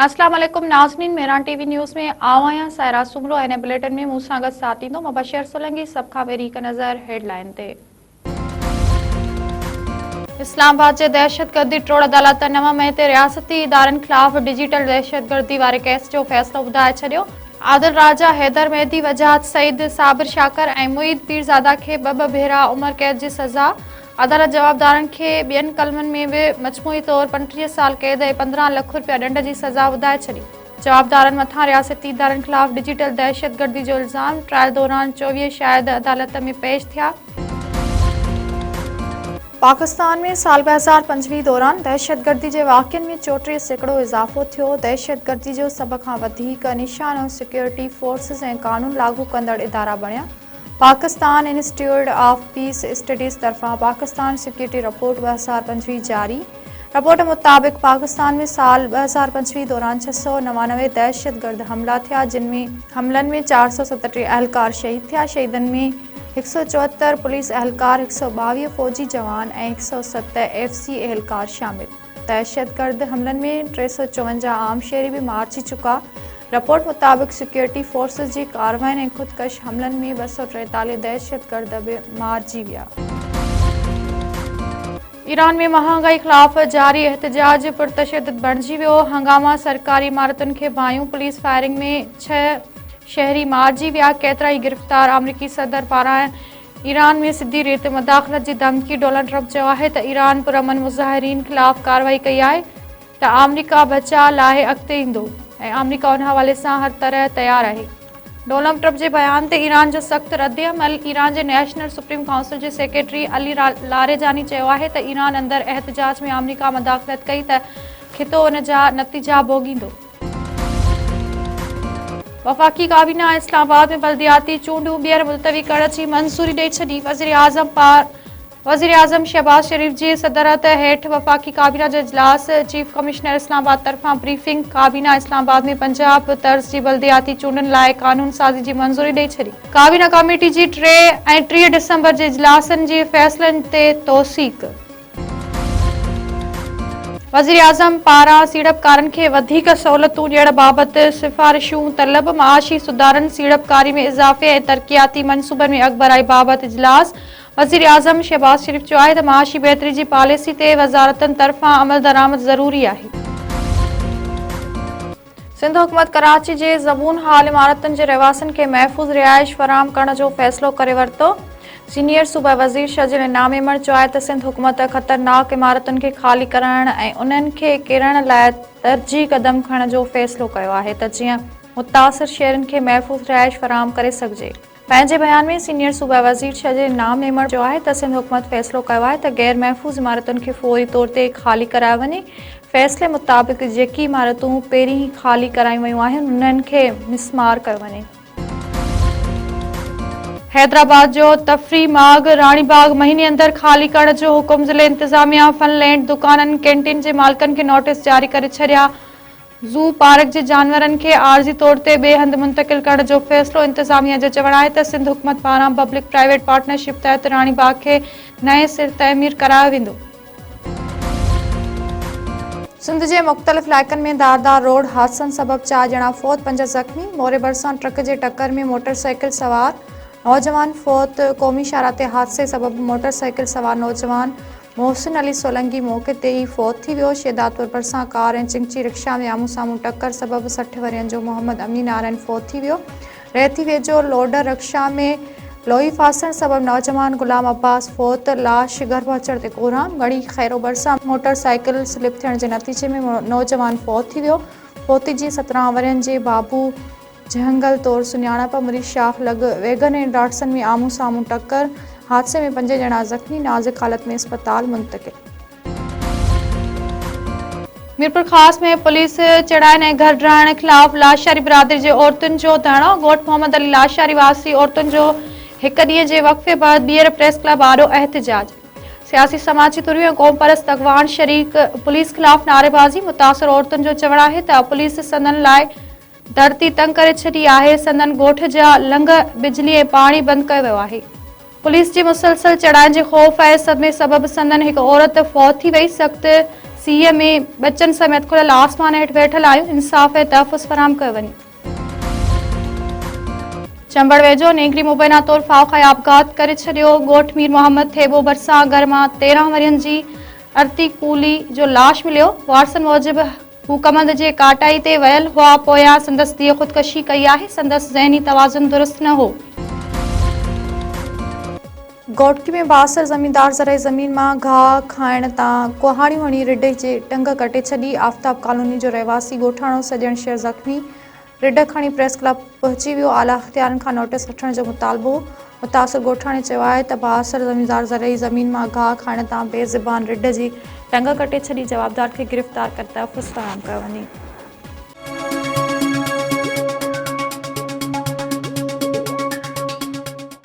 अस्सलाम वालेकुम नाज़रीन, मेरान टीवी न्यूज़ में आवां सायरा सुमरो ऐं बुलेटिन में मूंसां गॾु साथ ॾींदो मुबशर सोलंकी। सभ खां पहिरीं हिकु नज़र हेडलाइन ते। इस्लामाबाद जे दहशतगर्दी ट्रोड़ अदालत 9 मई ते रियासती इदारनि ख़िलाफ़ डिजिटल दहशतगर्दी वारे केस जो फ़ैसिलो ॿुधाए छॾियो। आदिल राजा, हैदर मेहदी, वजाहत सईद, साबिर शाकर ऐं मुईद पीरज़ादा खे ॿ भेरा उमिरि कैद जी सज़ा। अदालत जवाबदारनि खे ॿियनि कलमनि में बि मजमूई तौरु 35 साल कैद ऐं 15 लाख रुपया ॾंड जी सज़ा ॿुधाए छॾी। जवाबदारनि मथां रियासती इदारनि ख़िलाफ़ डिजिटल दहशतगर्दी जो इल्ज़ाम। ट्रायल दौरान 24 शाहिद अदालत में पेश थिया। पाकिस्तान में साल 2025 दौरान दहशतगर्दी के वाक़िअनि में 34% इज़ाफ़ो थियो। दहशतगर्दी जो सभ खां वधीक निशानो सिक्योरिटी फोर्सेस ऐं कानून लागू कंदड़ इदारा बणिया। Pakistan institute of peace studies तरफ़ां पाकिस्तान सिक्योरिटी रिपोर्ट 2025 जारी। रिपोर्ट मुताबिक़ पाकिस्तान में साल 2025 दौरान 699 दहशतगर्द हमला थिया, जिनमें हमलन में 437 अहलकार शहीद थिया। शहीदनि में 174 पुलिस अहलकार, 122 फौजी जवान ऐं 107 FC अहलकार शामिल। दहशतगर्द हमलन में 354 आम शहरी भी मारिजी चुका। रिपोर्ट मुताबिक़ सिक्योरिटी फोर्सेस जी कार्रवाइनि ऐं ख़ुदकश हमलन में 243 दहशतगर्द भी मारिजी विया। ईरान में महांगाई ख़िलाफ़ जारी एहतजाज पुरतशद्दुद बणिजी वियो। हंगामा, सरकारी इमारतुनि खे भायूं, पुलिस फायरिंग में 6 शहरी मारिजी विया। केतिरा ई गिरफ़्तार। अमरीकी सदर पारां ईरान में सिधी रीति मुदाख़लत जी धमकी। डोनाल्ड ट्रंप चयो आहे त ईरान पुरअमन मुज़ाहिरीन ख़िलाफ़ कार्रवाई कई आहे त अमरीका बचा लाहे अॻिते ईंदो ऐं अमरीका उन हवाले सां हर तरह तयारु आहे। डोनाल्ड ट्रंप जे बयान ते ईरान जो सख़्तु रद्दअमल। ईरान जे नेशनल सुप्रीम काउंसिल जे सेक्रेटरी अली लारेजानी चयो आहे त ईरान अंदरि एहतजाज में अमरीका मुदाख़लत कई त ख़ितो उन जा नतीजा भोगींदो। वफ़ाक़ी काबीना इस्लामाबाद में बल्दियाती चूंडूं ॿीहर मुलतवी करण जी मंज़ूरी ॾेई छॾी। वज़ीर आज़म शहबाज शरीफ़ जी सदरत हेठि वफ़ाक़ी काबीना जो इजलास। चीफ कमिश्नर इस्लामाबाद तरफ़ां ब्रीफिंग। काबीना इस्लामाबाद में पंजाब तर्ज़ जी बल्दियाती चूंडुनि लाइ कानून साज़ी जी मंज़ूरी ॾेई छॾी। काबीना कमेटी जी 3 ऐं 30 डिसंबर जे इजलासनि जे फ़ैसिलनि ते तौसीक़। वज़ीर आज़म पारां सीड़पकारनि खे वधीक सहूलियतूं ॾियण बाबति सिफ़ारिशूं तलब। माशी सुधारनि, सीड़पकारी में इज़ाफ़े ऐं तरक़ियाती मनसूबनि में अॻिभराई बाबति इजलास। वज़ीर आज़म शहबाज शरीफ़ चयो आहे त माशी बहितरी जी पॉलिसी ते वज़ारतनि तरफ़ां अमल दरामद ज़रूरी आहे। सिंध हुकूमत कराची जे ज़बून हाल इमारतुनि जे रहवासियुनि खे महफ़ूज़ रिहाइश फ़राहम करण जो फ़ैसिलो करे वरितो। सीनियर सूबा वज़ीर शजील इनाम अहमद चयो आहे त सिंध हुकूमत ख़तरनाक इमारतुनि खे ख़ाली कराइण ऐं उन्हनि खे किरण लाइ तरजीही क़दम खणण जो फ़ैसिलो कयो आहे त जीअं मुतासिर शहरनि खे महफ़ूज़ रिहाइश फ़राहम करे सघिजे। पंहिंजे बयान में सीनियर सूबा वज़ीर शजील इनाम अहमद चयो आहे त सिंध हुकूमत फ़ैसिलो कयो आहे त गैर महफ़ूज़ इमारतुनि खे फौरी तौर ते ख़ाली करायो वञे। फ़ैसिले मुताबिक़ जेकी इमारतूं पहिरीं ई ख़ाली करायूं वयूं आहिनि उन्हनि खे मिसमार कयो वञे। हैदराबाद जो तफ़री माग रानीबाग महीने अंदर ख़ाली करण जो हुकुम। ज़िले इंतज़ामिया फनलैंड दुकाननि कैंटीन जे मालिकनि खे नोटिस जारी करे छॾिया। ज़ू पार्क जे जानवरनि खे आर्ज़ी तौर ते ॿिए हंधि मुंतक़िल करण जो फ़ैसिलो। इंतज़ामिया जो चवणु आहे त सिंध हुकूमत पारां पब्लिक प्राइवेट पार्टनरशिप तहत रानीबाग खे नए सिर तइमीर करायो वेंदो। सिंध जे मुख़्तलिफ़ इलाइक़नि में धारदार रोड हादसनि सबबि 4 ॼणा फौत, 5 ज़ख़्मी। मोरे भरिसां ट्रक जे टक्कर में मोटरसाइकिल सवार नौजवान फौत। क़ौमी शाहरा ते हादसे सबबि मोटरसाइकिल सवार नौजवान मोहसिन अली सोलंकी मौक़े ते ई फौत थी वियो। शेदातपुर भरिसां कार ऐं चिंची रिक्शा में आम्हूं साम्हूं टक्कर सबबि 60 वरियनि जो मोहम्मद अमीन आरन फौत थी वियो। रेती वेझो लोडर रिक्शा में लोही फासण सबबि नौजवान गुलाम अब्बास फौत। लाश घर पहुचण ते कोराम। गढ़ी खैरो भरिसां मोटरसाइकिल स्लिप थियण जे नतीजे में नौजवान फौत थी वियो। फौती जी 17 वरियनि जे बाबू जहंगल तौरु सुञाणप। मुरी शाख लॻ वैगन ऐं डाटसन में आम्हूं साम्हूं टक्कर। हादसे में 5 ॼणा ज़ख़्मी, नाज़ुक हालत में अस्पताल मुंतक़िल। मीरपुर ख़ास में पुलिस चढ़ाइण ऐं घर ड्राइण ख़िलाफ़ लाशारी बिरादरी जे औरतुनि जो धरणो। ॻोठ मोहम्मद अली लाशारी वासी औरतुनि जो 1 ॾींहं जे वक़फ़े बैदि ॿीहर प्रेस क्लब आॾो एहतजाज। सियासी समाजी तुरियूं ऐं क़ौम परस्त अॻवान शरीक पुलिस ख़िलाफ़ नारेबाज़ी। मुतासिर औरतुनि जो चवणु आहे त पुलिस संदनि लाइ धरती तंग करे छॾी आहे। संदन ॻोठ जा लंघ, बिजली ऐं पाणी बंदि कयो वियो आहे। पुलिस जी मुसलसल चढ़ाइण जे ख़ौफ़ ऐं सदमे सबबि संदन हिकु औरत फौत थी वई। सख़्तु सीए में बच्चन समेत खुलियल आसमान हेठि वेठल आहियूं, इंसाफ़ ऐं तहफ़ुज़ फराहम कयो वञे। चंबड़ वेझो नेगरी मुबैना तौर फावखाई आपघात करे छॾियो। ॻोठ मीर मोहम्मद थेबो भरिसां घर मां 13 वरियनि जी अर्ती कूली जो लाश मिलियो। वारसनि मूजिबि हू कमंद जे काटाई ते वियल हुआ, पोयां संदसि धीअ ख़ुदकशी कई आहे। संदसि ज़हनी तवाज़ुन दुरुस्त न हो। घोटकी में बासर ज़मींदार ज़राई ज़मीन मां घाह खाइण तां कुहाड़ियूं हणी रिढ जे टंग कटे छॾी। आफ़ताब कॉलोनी जो रहवासी ॻोठाणो सॼण शेर ज़ख़्मी, रिढ खणी प्रेस क्लब पहुची वियो। आला अख़्तियारनि खां नोटिस वठण जो मुतालबो। मुतासिर ॻोठाणे चयो आहे त बासर ज़मींदार ज़राई ज़मीन मां घाह खाइण तां बेज़बान रिढ जी टंग कटे छॾी। जवाबदार खे गिरफ़्तार करे तहफ़ुज़ फराहम कयो वञे।